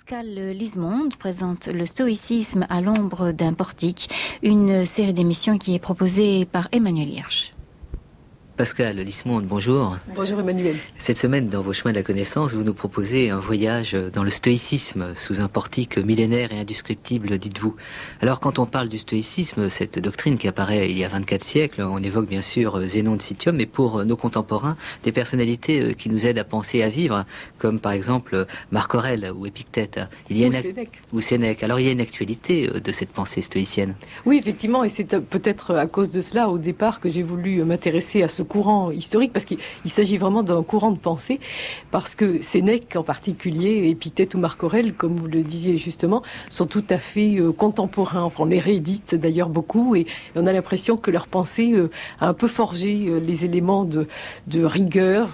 Pascal Lisemonde présente le stoïcisme à l'ombre d'un portique, une série d'émissions qui est proposée par Emmanuel Hirsch. Pascal Lisemonde, bonjour. Bonjour Emmanuel. Cette semaine, dans vos chemins de la connaissance, vous nous proposez un voyage dans le stoïcisme, sous un portique millénaire et indescriptible, dites-vous. Alors, quand on parle du stoïcisme, cette doctrine qui apparaît il y a 24 siècles, on évoque bien sûr Zénon de Citium, mais pour nos contemporains, des personnalités qui nous aident à penser et à vivre, comme par exemple Marc Aurèle ou Épictète. Ou Sénèque. Alors, il y a une actualité de cette pensée stoïcienne. Oui, effectivement, et c'est peut-être à cause de cela, au départ, que j'ai voulu m'intéresser à ce courant historique, parce qu'il s'agit vraiment d'un courant de pensée, parce que Sénèque en particulier, Épictète ou Marc Aurèle, comme vous le disiez justement, sont tout à fait contemporains. Enfin, on les réédite d'ailleurs beaucoup, et on a l'impression que leur pensée a un peu forgé les éléments de rigueur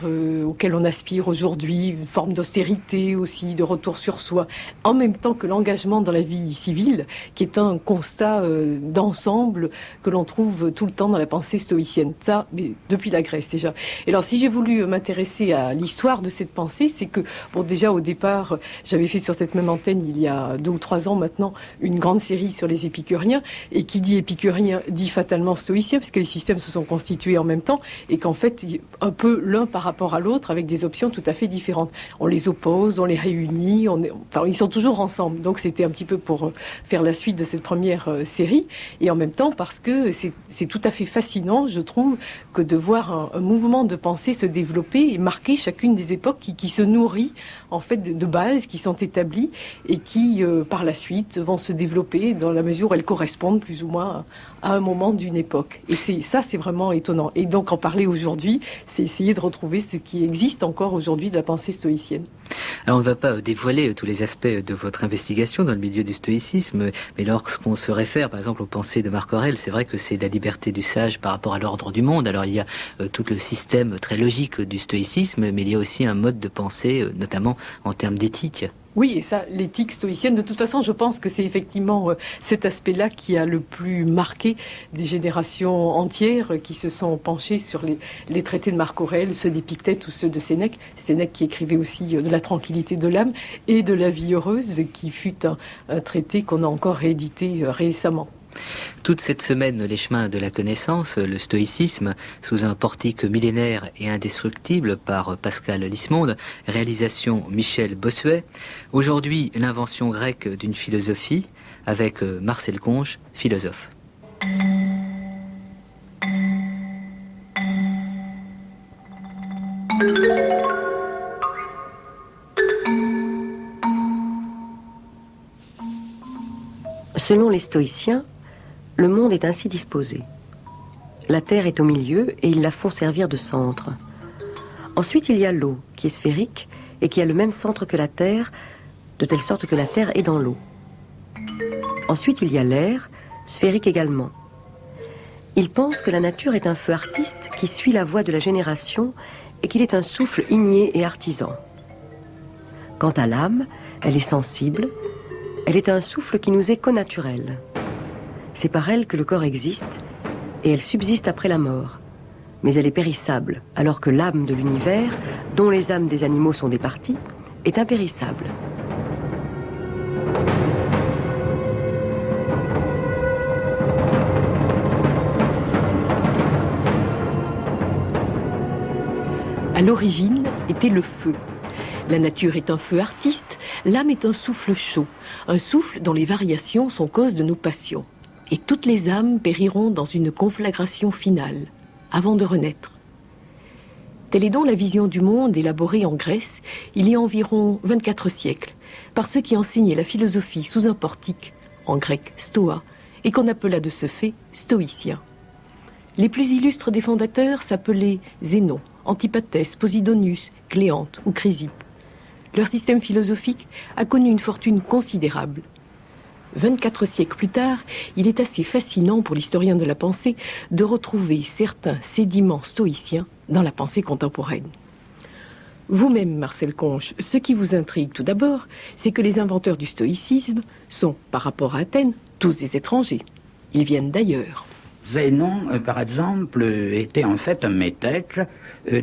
auxquels on aspire aujourd'hui, une forme d'austérité aussi, de retour sur soi, en même temps que l'engagement dans la vie civile, qui est un constat d'ensemble que l'on trouve tout le temps dans la pensée stoïcienne. Ça, mais depuis la Grèce déjà. Et alors, si j'ai voulu m'intéresser à l'histoire de cette pensée, c'est que, bon, déjà au départ, j'avais fait sur cette même antenne, il y a 2 ou 3 ans maintenant, une grande série sur les épicuriens, et qui dit épicurien dit fatalement stoïcien, puisque les systèmes se sont constitués en même temps, et qu'en fait, un peu l'un par rapport à l'autre, avec des options tout à fait différentes. On les oppose, on les réunit, enfin, ils sont toujours ensemble. Donc c'était un petit peu pour faire la suite de cette première série, et en même temps parce que c'est tout à fait fascinant, je trouve, que de voir un mouvement de pensée se développer et marquer chacune des époques qui se nourrit en fait de bases qui sont établies et qui par la suite vont se développer dans la mesure où elles correspondent plus ou moins à un moment d'une époque. Et c'est vraiment étonnant. Et donc en parler aujourd'hui, c'est essayer de retrouver ce qui existe encore aujourd'hui de la pensée stoïcienne. Alors on ne va pas dévoiler tous les aspects de votre investigation dans le milieu du stoïcisme, mais lorsqu'on se réfère par exemple aux pensées de Marc Aurèle, c'est vrai que c'est la liberté du sage par rapport à l'ordre du monde. Alors il y a tout le système très logique du stoïcisme, mais il y a aussi un mode de pensée, notamment en termes d'éthique. Oui, et ça, l'éthique stoïcienne, de toute façon, je pense que c'est effectivement cet aspect-là qui a le plus marqué des générations entières qui se sont penchées sur les traités de Marc Aurèle, ceux d'Épictète ou ceux de Sénèque. Sénèque qui écrivait aussi de la tranquillité de l'âme et de la vie heureuse, qui fut un traité qu'on a encore réédité récemment. Toute cette semaine, les chemins de la connaissance, le stoïcisme, sous un portique millénaire et indestructible par Pascal Lisemonde, réalisation Michel Bossuet. Aujourd'hui, l'invention grecque d'une philosophie, avec Marcel Conche, philosophe. Selon les stoïciens, le monde est ainsi disposé. La terre est au milieu et ils la font servir de centre. Ensuite, il y a l'eau, qui est sphérique et qui a le même centre que la terre, de telle sorte que la terre est dans l'eau. Ensuite, il y a l'air, sphérique également. Ils pensent que la nature est un feu artiste qui suit la voie de la génération et qu'il est un souffle igné et artisan. Quant à l'âme, elle est sensible, elle est un souffle qui nous est connaturel. C'est par elle que le corps existe, et elle subsiste après la mort. Mais elle est périssable, alors que l'âme de l'univers, dont les âmes des animaux sont des parties, est impérissable. À l'origine était le feu. La nature est un feu artiste, l'âme est un souffle chaud, un souffle dont les variations sont cause de nos passions. Et toutes les âmes périront dans une conflagration finale, avant de renaître. Telle est donc la vision du monde élaborée en Grèce, il y a environ 24 siècles, par ceux qui enseignaient la philosophie sous un portique, en grec stoa, et qu'on appela de ce fait stoïcien. Les plus illustres des fondateurs s'appelaient Zénon, Antipatès, Posidonius, Cléante ou Chrysippe. Leur système philosophique a connu une fortune considérable. 24 siècles plus tard, il est assez fascinant pour l'historien de la pensée de retrouver certains sédiments stoïciens dans la pensée contemporaine. Vous-même, Marcel Conche, ce qui vous intrigue tout d'abord, c'est que les inventeurs du stoïcisme sont, par rapport à Athènes, tous des étrangers. Ils viennent d'ailleurs. Zénon, par exemple, était en fait un métèque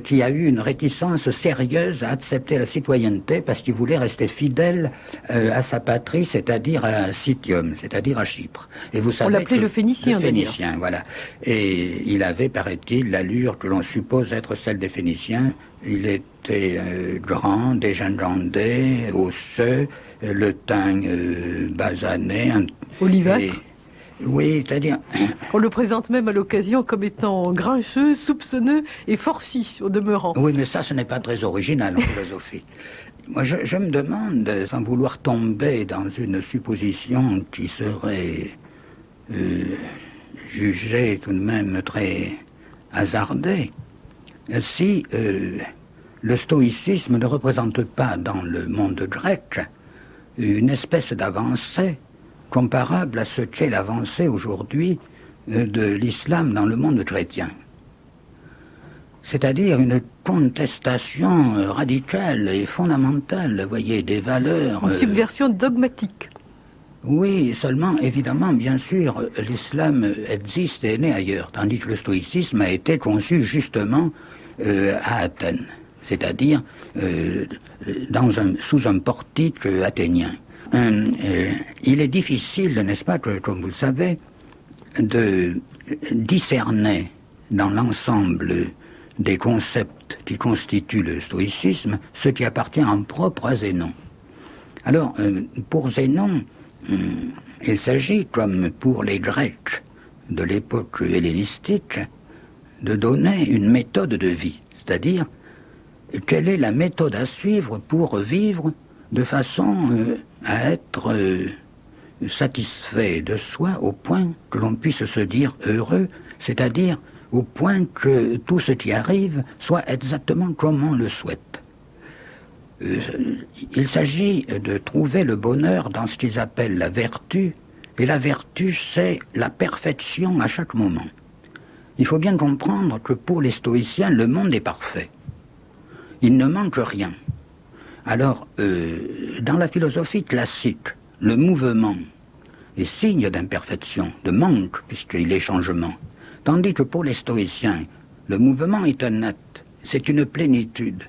qui a eu une réticence sérieuse à accepter la citoyenneté parce qu'il voulait rester fidèle à sa patrie, c'est-à-dire à Citium, c'est-à-dire à Chypre. Et vous savez, on l'appelait le Phénicien, le Phénicien, voilà. Et il avait, paraît-il, l'allure que l'on suppose être celle des Phéniciens. Il était grand, dégingandé, osseux, le teint basané. Olivâtre. Oui, c'est-à-dire... On le présente même à l'occasion comme étant grincheux, soupçonneux et fort chiche au demeurant. Oui, mais ça, ce n'est pas très original en philosophie. Moi, je me demande, sans vouloir tomber dans une supposition qui serait jugée tout de même très hasardée, si le stoïcisme ne représente pas dans le monde grec une espèce d'avancée comparable à ce qu'est l'avancée aujourd'hui de l'islam dans le monde chrétien. C'est-à-dire une contestation radicale et fondamentale, vous voyez, des valeurs... Une subversion dogmatique. Oui, seulement, évidemment, bien sûr, l'islam existe et est né ailleurs, tandis que le stoïcisme a été conçu justement à Athènes, c'est-à-dire sous un portique athénien. Il est difficile, n'est-ce pas, comme vous le savez, de discerner dans l'ensemble des concepts qui constituent le stoïcisme ce qui appartient en propre à Zénon. Alors, pour Zénon, il s'agit, comme pour les Grecs de l'époque hellénistique, de donner une méthode de vie, c'est-à-dire quelle est la méthode à suivre pour vivre de façon à être satisfait de soi au point que l'on puisse se dire heureux, c'est-à-dire au point que tout ce qui arrive soit exactement comme on le souhaite. Il s'agit de trouver le bonheur dans ce qu'ils appellent la vertu, et la vertu, c'est la perfection à chaque moment. Il faut bien comprendre que pour les stoïciens, le monde est parfait. Il ne manque rien. Alors, dans la philosophie classique, le mouvement est signe d'imperfection, de manque, puisqu'il est changement. Tandis que pour les stoïciens, le mouvement est un acte, c'est une plénitude.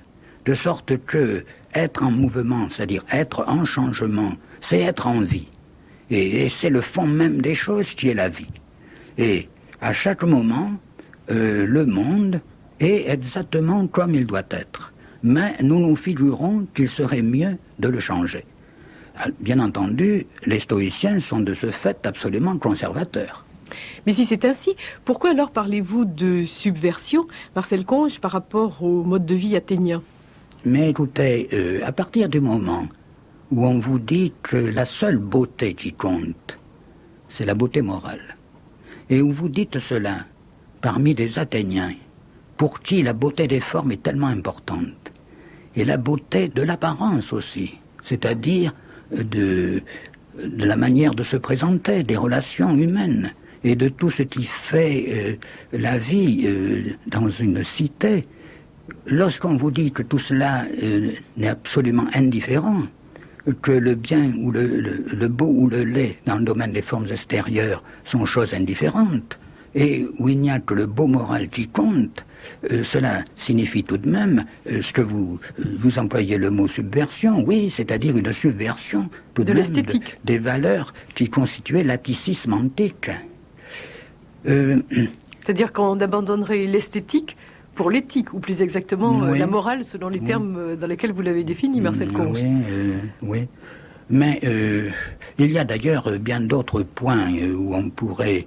De sorte que être en mouvement, c'est-à-dire être en changement, c'est être en vie. Et c'est le fond même des choses qui est la vie. Et à chaque moment, le monde est exactement comme il doit être. Mais nous nous figurons qu'il serait mieux de le changer. Bien entendu, les stoïciens sont de ce fait absolument conservateurs. Mais si c'est ainsi, pourquoi alors parlez-vous de subversion, Marcel Conge, par rapport au mode de vie athénien? Mais écoutez, à partir du moment où on vous dit que la seule beauté qui compte, c'est la beauté morale, et où vous dites cela parmi des Athéniens, pour qui la beauté des formes est tellement importante, et la beauté de l'apparence aussi, c'est-à-dire de la manière de se présenter, des relations humaines, et de tout ce qui fait la vie dans une cité. Lorsqu'on vous dit que tout cela n'est absolument indifférent, que le bien ou le beau ou le laid dans le domaine des formes extérieures sont choses indifférentes, et où il n'y a que le beau moral qui compte, cela signifie tout de même ce que vous employez le mot subversion, oui, c'est-à-dire une subversion tout de même l'esthétique, des valeurs qui constituaient l'atticisme antique. C'est-à-dire qu'on abandonnerait l'esthétique pour l'éthique, ou plus exactement oui. la morale, selon les termes dans lesquels vous l'avez défini, Marcel Conge. Oui. Mais il y a d'ailleurs bien d'autres points où on pourrait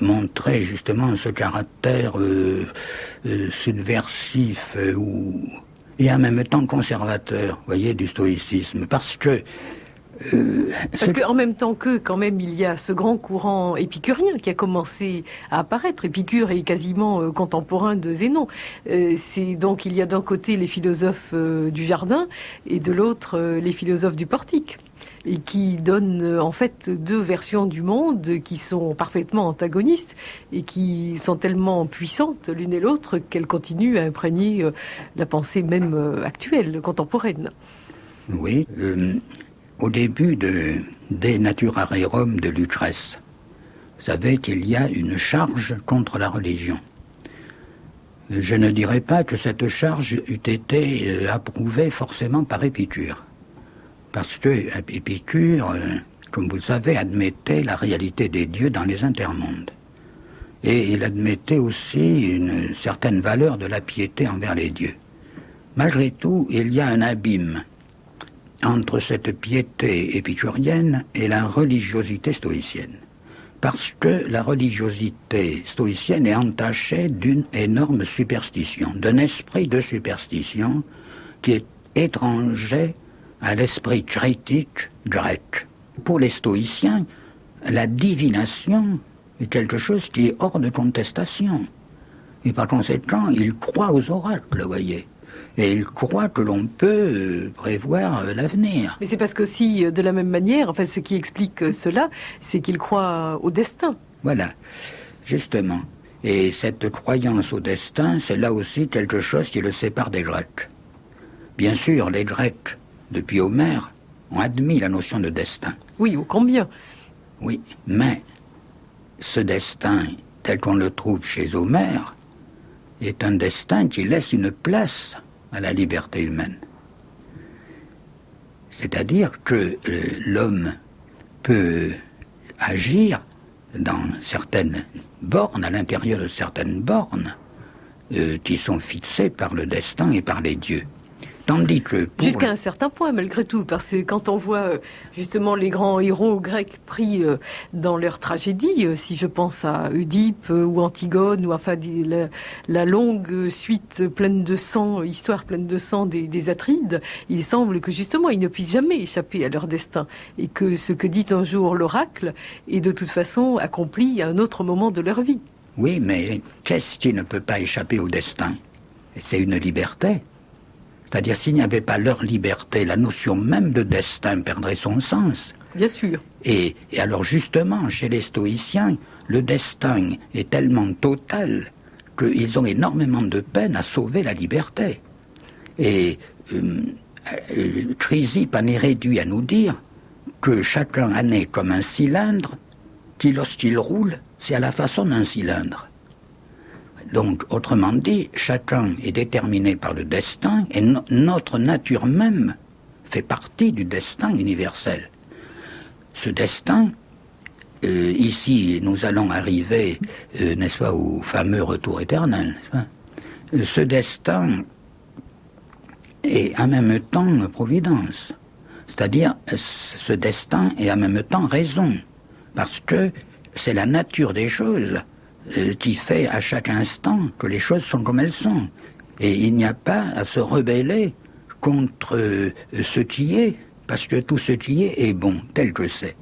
montrer justement ce caractère subversif et en même temps conservateur, voyez, du stoïcisme. Parce qu'en même temps que, quand même, il y a ce grand courant épicurien qui a commencé à apparaître. Épicure est quasiment contemporain de Zénon. Donc il y a d'un côté les philosophes du jardin et de l'autre les philosophes du portique, et qui donnent en fait deux versions du monde qui sont parfaitement antagonistes et qui sont tellement puissantes l'une et l'autre qu'elles continuent à imprégner la pensée même actuelle, contemporaine. Oui. Au début de Naturae Rerum de Lucrèce, Vous savez qu'il y a une charge contre la religion. Je ne dirais pas que cette charge eût été approuvée forcément par Épicure. Parce que Épicure, comme vous le savez, admettait la réalité des dieux dans les intermondes. Et il admettait aussi une certaine valeur de la piété envers les dieux. Malgré tout, il y a un abîme entre cette piété épicurienne et la religiosité stoïcienne. Parce que la religiosité stoïcienne est entachée d'une énorme superstition, d'un esprit de superstition qui est étranger à l'esprit critique grec. Pour les stoïciens, la divination est quelque chose qui est hors de contestation. Et par conséquent, ils croient aux oracles, vous voyez. Et ils croient que l'on peut prévoir l'avenir. Mais c'est parce qu'aussi, de la même manière, enfin, ce qui explique cela, c'est qu'ils croient au destin. Voilà, justement. Et cette croyance au destin, c'est là aussi quelque chose qui le sépare des Grecs. Bien sûr, les Grecs, depuis Homère, ont admis la notion de destin. Oui, ô combien. Oui, mais ce destin, tel qu'on le trouve chez Homère, est un destin qui laisse une place à la liberté humaine. C'est-à-dire que l'homme peut agir dans certaines bornes, à l'intérieur de certaines bornes, qui sont fixées par le destin et par les dieux. Tandis que jusqu'à un certain point, malgré tout, parce que quand on voit justement les grands héros grecs pris dans leur tragédie, si je pense à Oedipe ou Antigone, ou enfin la longue suite pleine de sang, histoire pleine de sang des Atrides, il semble que justement ils ne puissent jamais échapper à leur destin, et que ce que dit un jour l'oracle est de toute façon accompli à un autre moment de leur vie. Oui, mais qu'est-ce qui ne peut pas échapper au destin? C'est une liberté. C'est-à-dire, s'il n'y avait pas leur liberté, la notion même de destin perdrait son sens. Bien sûr. Et alors, justement, chez les stoïciens, le destin est tellement total qu'ils ont énormément de peine à sauver la liberté. Et Chrysippe en est réduit à nous dire que chacun en est comme un cylindre qui, lorsqu'il roule, c'est à la façon d'un cylindre. Donc, autrement dit, chacun est déterminé par le destin et notre nature même fait partie du destin universel. Ce destin, ici, nous allons arriver, n'est-ce pas, au fameux retour éternel, n'est-ce pas ? Ce destin est en même temps providence. C'est-à-dire, ce destin est en même temps raison, parce que c'est la nature des choses qui fait à chaque instant que les choses sont comme elles sont. Et il n'y a pas à se rebeller contre ce qui est, parce que tout ce qui est bon, tel que c'est.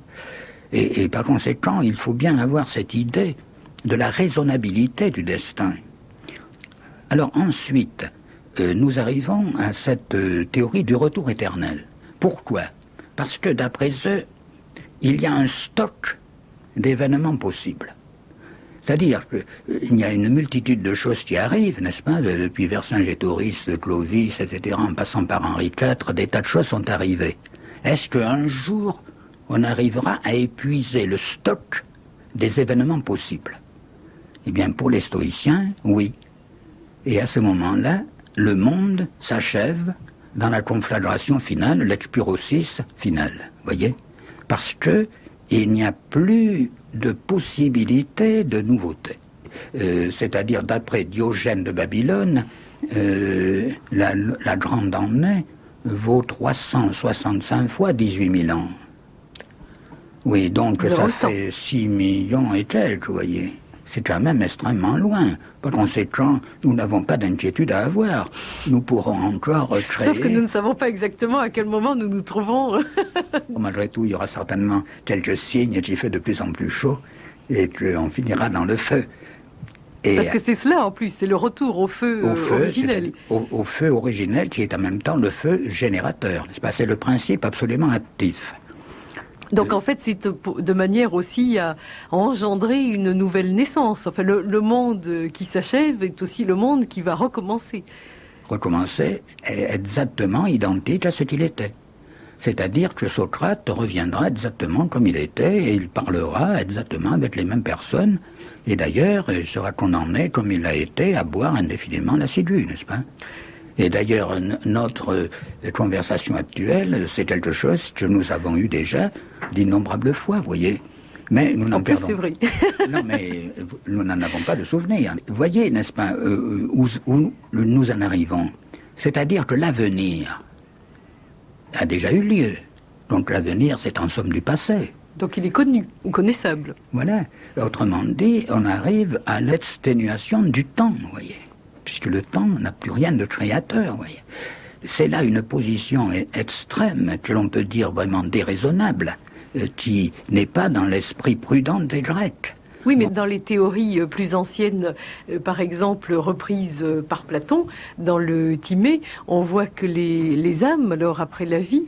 Et par conséquent, il faut bien avoir cette idée de la raisonnabilité du destin. Alors ensuite, nous arrivons à cette théorie du retour éternel. Pourquoi? Parce que d'après eux, il y a un stock d'événements possibles. C'est-à-dire qu'il y a une multitude de choses qui arrivent, n'est-ce pas, depuis Vercingétorix, Clovis, etc., en passant par Henri IV, des tas de choses sont arrivées. Est-ce qu'un jour, on arrivera à épuiser le stock des événements possibles? Eh bien, pour les stoïciens, oui. Et à ce moment-là, le monde s'achève dans la conflagration finale, l'expurosis finale, voyez? Parce que il n'y a plus de possibilité de nouveauté. C'est-à-dire, d'après Diogène de Babylone, la grande année vaut 365 fois 18 000 ans. Oui, donc ça fait 6 millions et quelques, vous voyez. C'est quand même extrêmement loin. Par conséquent, nous n'avons pas d'inquiétude à avoir. Nous pourrons encore créer... Sauf que nous ne savons pas exactement à quel moment nous nous trouvons. Malgré tout, il y aura certainement quelques signes qui fait de plus en plus chaud et qu'on finira dans le feu. Et parce que c'est cela en plus, c'est le retour au feu originel. Au feu originel qui est en même temps le feu générateur. N'est-ce pas? C'est le principe absolument actif. Donc en fait, c'est de manière aussi à engendrer une nouvelle naissance. Enfin, le monde qui s'achève est aussi le monde qui va recommencer. Recommencer est exactement identique à ce qu'il était. C'est-à-dire que Socrate reviendra exactement comme il était, et il parlera exactement avec les mêmes personnes, et d'ailleurs, il sera condamné, comme il l'a été, à boire indéfiniment l'assidu, n'est-ce pas? Et d'ailleurs, notre conversation actuelle, c'est quelque chose que nous avons eu déjà d'innombrables fois, vous voyez. Mais nous n'en perdons. C'est vrai. Non, mais nous n'en avons pas de souvenir. Vous voyez, n'est-ce pas, où nous en arrivons? C'est-à-dire que l'avenir a déjà eu lieu. Donc l'avenir, c'est en somme du passé. Donc il est connu, ou connaissable. Voilà. Autrement dit, on arrive à l'exténuation du temps, vous voyez. Puisque le temps n'a plus rien de créateur, vous voyez. C'est là une position extrême, que l'on peut dire vraiment déraisonnable, qui n'est pas dans l'esprit prudent des Grecs. Oui, mais dans les théories plus anciennes, par exemple reprises par Platon, dans le Timée, on voit que les âmes, alors après la vie,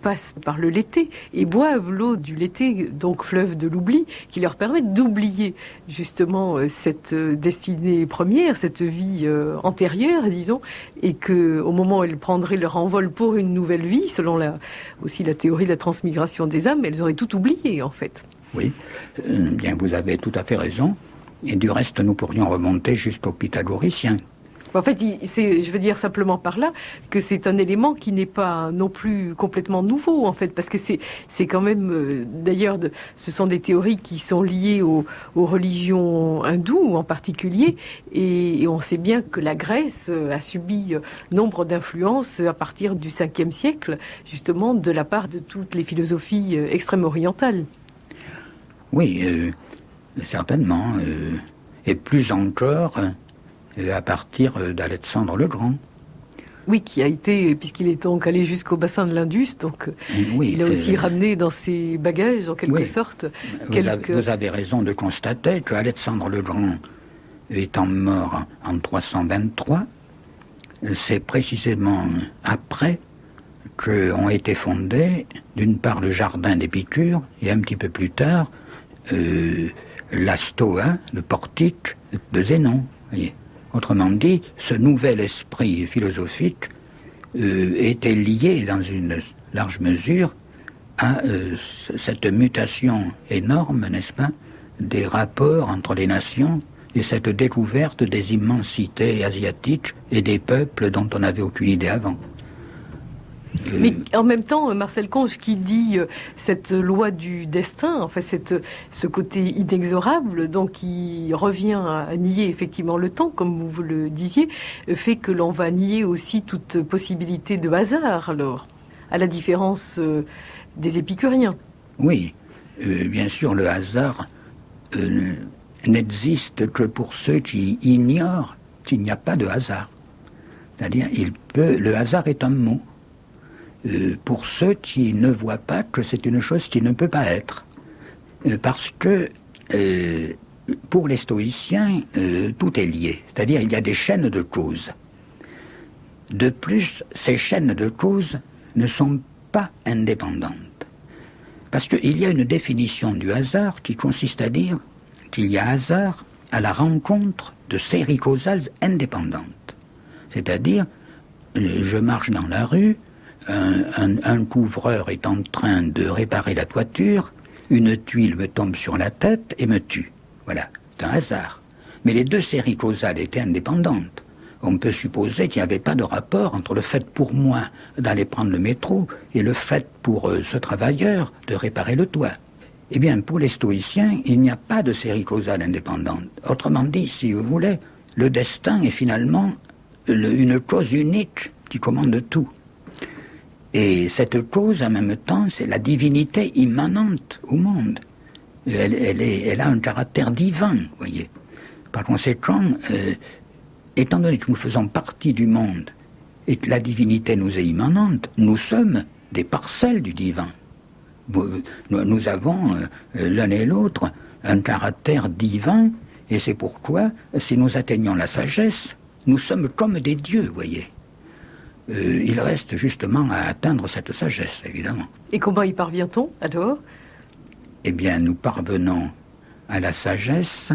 passent par le Léthé et boivent l'eau du Léthé, donc fleuve de l'oubli, qui leur permet d'oublier justement cette destinée première, cette vie antérieure, disons, et que au moment où elles prendraient leur envol pour une nouvelle vie, selon aussi la théorie de la transmigration des âmes, elles auraient tout oublié en fait. Oui, bien vous avez tout à fait raison. Et du reste, nous pourrions remonter jusqu'aux pythagoriciens. En fait, je veux dire simplement par là que c'est un élément qui n'est pas non plus complètement nouveau, en fait, parce que c'est quand même, d'ailleurs, ce sont des théories qui sont liées aux religions hindoues en particulier, et on sait bien que la Grèce a subi nombre d'influences à partir du 5e siècle, justement, de la part de toutes les philosophies extrême-orientales. Oui, certainement, et plus encore à partir d'Alexandre le Grand. Oui, qui a été, puisqu'il est donc allé jusqu'au bassin de l'Indus, donc oui, il a aussi ramené dans ses bagages, en quelque sorte, vous avez raison de constater qu'Alexandre le Grand, étant mort en 323, c'est précisément après qu'ont été fondés, d'une part, le jardin d'Épicure, et un petit peu plus tard, la Stoa, le portique de Zénon. Voyez. Autrement dit, ce nouvel esprit philosophique était lié dans une large mesure à cette mutation énorme, n'est-ce pas, des rapports entre les nations et cette découverte des immensités asiatiques et des peuples dont on n'avait aucune idée avant. Mais en même temps, Marcel Conge qui dit cette loi du destin, enfin ce côté inexorable, donc qui revient à nier effectivement le temps, comme vous le disiez, fait que l'on va nier aussi toute possibilité de hasard, alors, à la différence des épicuriens. Oui, bien sûr, le hasard n'existe que pour ceux qui ignorent qu'il n'y a pas de hasard. C'est-à-dire, le hasard est un mot. Pour ceux qui ne voient pas que c'est une chose qui ne peut pas être. Parce que pour les stoïciens, tout est lié. C'est-à-dire il y a des chaînes de causes. De plus, ces chaînes de causes ne sont pas indépendantes. Parce qu'il y a une définition du hasard qui consiste à dire qu'il y a hasard à la rencontre de séries causales indépendantes. C'est-à-dire, je marche dans la rue, un couvreur est en train de réparer la toiture, une tuile me tombe sur la tête et me tue. Voilà, c'est un hasard. Mais les deux séries causales étaient indépendantes. On peut supposer qu'il n'y avait pas de rapport entre le fait pour moi d'aller prendre le métro et le fait pour ce travailleur de réparer le toit. Eh bien, pour les stoïciens, il n'y a pas de série causale indépendante. Autrement dit, si vous voulez, le destin est finalement une cause unique qui commande tout. Et cette cause, en même temps, c'est la divinité immanente au monde. Elle a un caractère divin, vous voyez. Par conséquent, étant donné que nous faisons partie du monde et que la divinité nous est immanente, nous sommes des parcelles du divin. Nous avons, l'un et l'autre, un caractère divin, et c'est pourquoi, si nous atteignons la sagesse, nous sommes comme des dieux, vous voyez. Il reste justement à atteindre cette sagesse, évidemment. Et comment y parvient-on, alors ? Eh bien, nous parvenons à la sagesse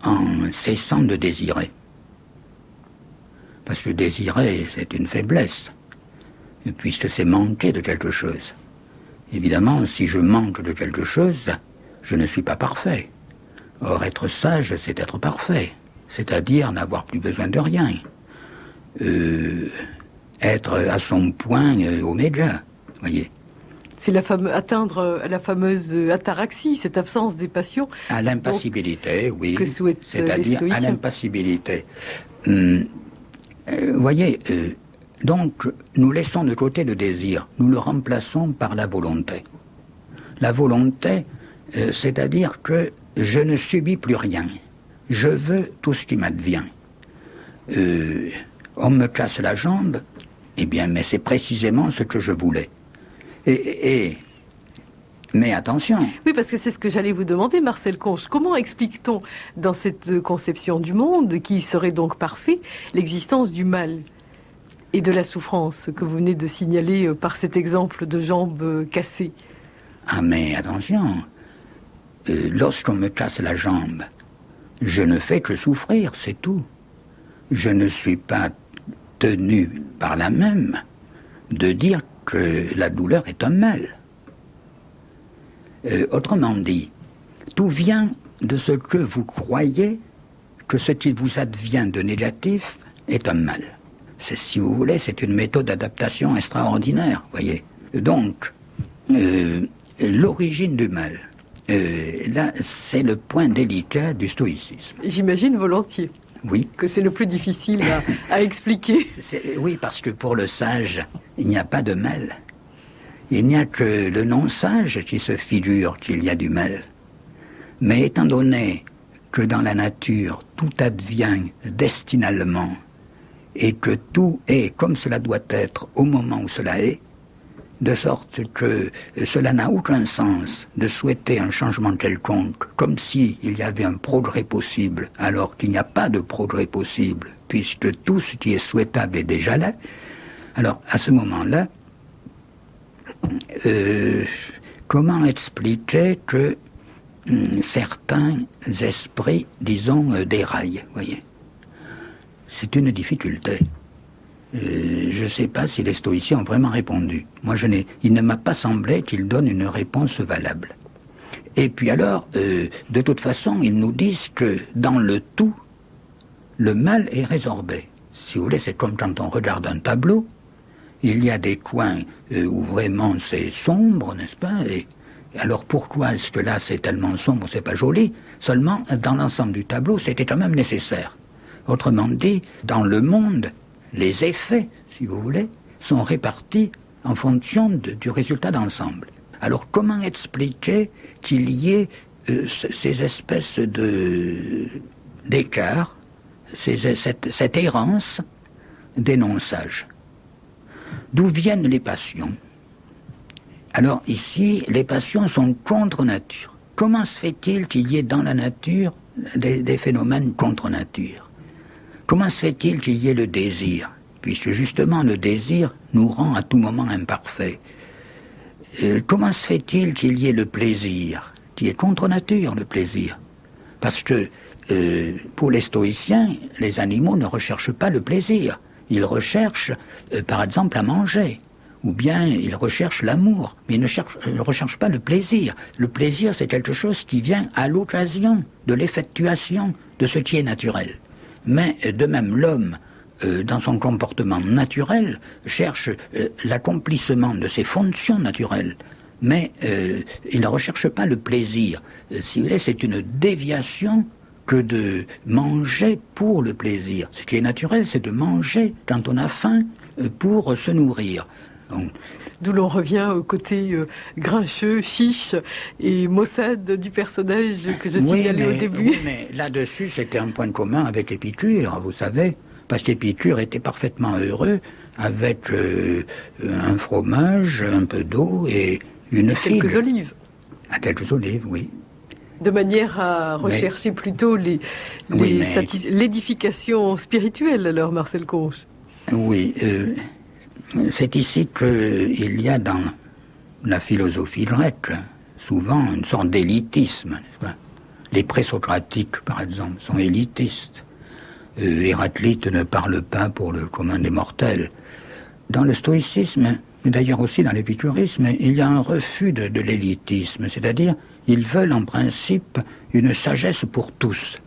en cessant de désirer. Parce que désirer, c'est une faiblesse. puisque c'est manquer de quelque chose. Évidemment, si je manque de quelque chose, je ne suis pas parfait. Or, être sage, c'est être parfait, c'est-à-dire n'avoir plus besoin de rien. Être à son point oméga, voyez. C'est atteindre la fameuse ataraxie, cette absence des passions. À l'impassibilité, oui. Que souhaitent les c'est-à-dire stoïciens. à l'impassibilité. Voyez, donc nous laissons de côté le désir, nous le remplaçons par la volonté. La volonté, c'est-à-dire que je ne subis plus rien. Je veux tout ce qui m'advient. On me casse la jambe, eh bien, mais c'est précisément ce que je voulais. Mais attention. Oui, parce que c'est ce que j'allais vous demander, Marcel Conche. Comment explique-t-on, dans cette conception du monde, qui serait donc parfait, l'existence du mal et de la souffrance que vous venez de signaler par cet exemple de jambe cassée? Ah, mais attention. Lorsqu'on me casse la jambe, je ne fais que souffrir, c'est tout. Je ne suis pas tenu par là même de dire que la douleur est un mal. Autrement dit, tout vient de ce que vous croyez que ce qui vous advient de négatif est un mal. Si vous voulez, c'est une méthode d'adaptation extraordinaire, voyez. Donc, l'origine du mal, là, c'est le point délicat du stoïcisme. J'imagine volontiers. Oui. Que c'est le plus difficile à expliquer. Oui, parce que pour le sage, il n'y a pas de mal. Il n'y a que le non-sage qui se figure qu'il y a du mal. Mais étant donné que dans la nature, tout advient destinalement, et que tout est comme cela doit être au moment où cela est, de sorte que cela n'a aucun sens de souhaiter un changement quelconque, comme s'il y avait un progrès possible, alors qu'il n'y a pas de progrès possible, puisque tout ce qui est souhaitable est déjà là. Alors, à ce moment-là, comment expliquer que certains esprits, disons, déraillent, voyez? C'est une difficulté. Je ne sais pas si les stoïciens ont vraiment répondu. Moi, il ne m'a pas semblé qu'ils donnent une réponse valable. Et puis alors, de toute façon, ils nous disent que dans le tout, le mal est résorbé. Si vous voulez, c'est comme quand on regarde un tableau, il y a des coins où vraiment c'est sombre, n'est-ce pas? Et alors pourquoi est-ce que là c'est tellement sombre, c'est pas joli? Seulement, dans l'ensemble du tableau, c'était quand même nécessaire. Autrement dit, dans le monde, les effets, si vous voulez, sont répartis en fonction du résultat d'ensemble. Alors comment expliquer qu'il y ait ces espèces d'écarts, cette errance des non-sages? D'où viennent les passions? Alors ici, les passions sont contre nature. Comment se fait-il qu'il y ait dans la nature des phénomènes contre nature? Comment se fait-il qu'il y ait le désir? Puisque justement le désir nous rend à tout moment imparfaits. Comment se fait-il qu'il y ait le plaisir, qui est contre nature, le plaisir? Parce que pour les stoïciens, les animaux ne recherchent pas le plaisir. Ils recherchent, par exemple, à manger. Ou bien ils recherchent l'amour, mais ils ne recherchent pas le plaisir. Le plaisir, c'est quelque chose qui vient à l'occasion de l'effectuation de ce qui est naturel. Mais de même, l'homme, dans son comportement naturel, cherche l'accomplissement de ses fonctions naturelles. Mais il ne recherche pas le plaisir. Si vous voulez, c'est une déviation que de manger pour le plaisir. Ce qui est naturel, c'est de manger quand on a faim pour se nourrir. Donc, d'où l'on revient au côté grincheux, chiche et maussade du personnage que je signalais au début. Oui, mais là-dessus, c'était un point commun avec Épicure, vous savez, parce qu'Épicure était parfaitement heureux avec un fromage, un peu d'eau et une figue. Quelques olives. À quelques olives, oui. De manière à rechercher plutôt l'édification spirituelle, alors, Marcel Conche. Oui, c'est ici qu'il y a dans la philosophie grecque souvent une sorte d'élitisme, n'est-ce pas? Les présocratiques, par exemple, sont élitistes. Héraclite ne parle pas pour le commun des mortels. Dans le stoïcisme, et d'ailleurs aussi dans l'épicurisme, il y a un refus de l'élitisme, c'est-à-dire ils veulent en principe une sagesse pour tous.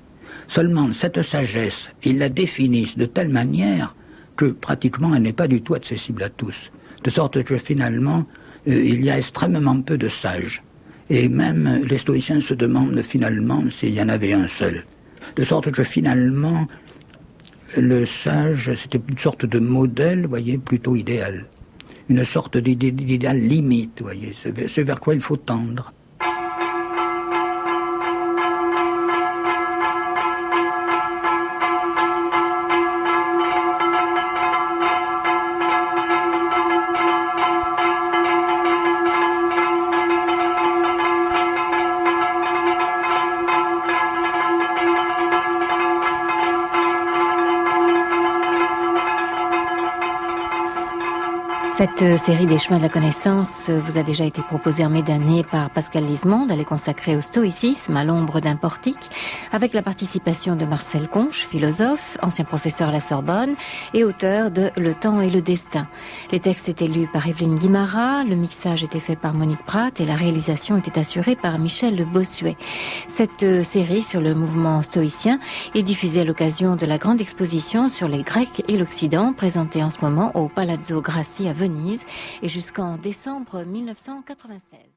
Seulement cette sagesse, ils la définissent de telle manière que pratiquement elle n'est pas du tout accessible à tous. De sorte que finalement, il y a extrêmement peu de sages. Et même les stoïciens se demandent finalement s'il y en avait un seul. De sorte que finalement, le sage, c'était une sorte de modèle, voyez, plutôt idéal. Une sorte d'idéal limite, voyez, ce vers quoi il faut tendre. Cette série des chemins de la connaissance vous a déjà été proposée en mai dernier par Pascal Lismonde. Elle est consacrée au stoïcisme à l'ombre d'un portique, avec la participation de Marcel Conche, philosophe, ancien professeur à la Sorbonne et auteur de Le temps et le destin. Les textes étaient lus par Evelyne Guimara, le mixage était fait par Monique Pratt et la réalisation était assurée par Michel Le Bossuet. Cette série sur le mouvement stoïcien est diffusée à l'occasion de la grande exposition sur les Grecs et l'Occident, présentée en ce moment au Palazzo Grassi à Venise et jusqu'en décembre 1996.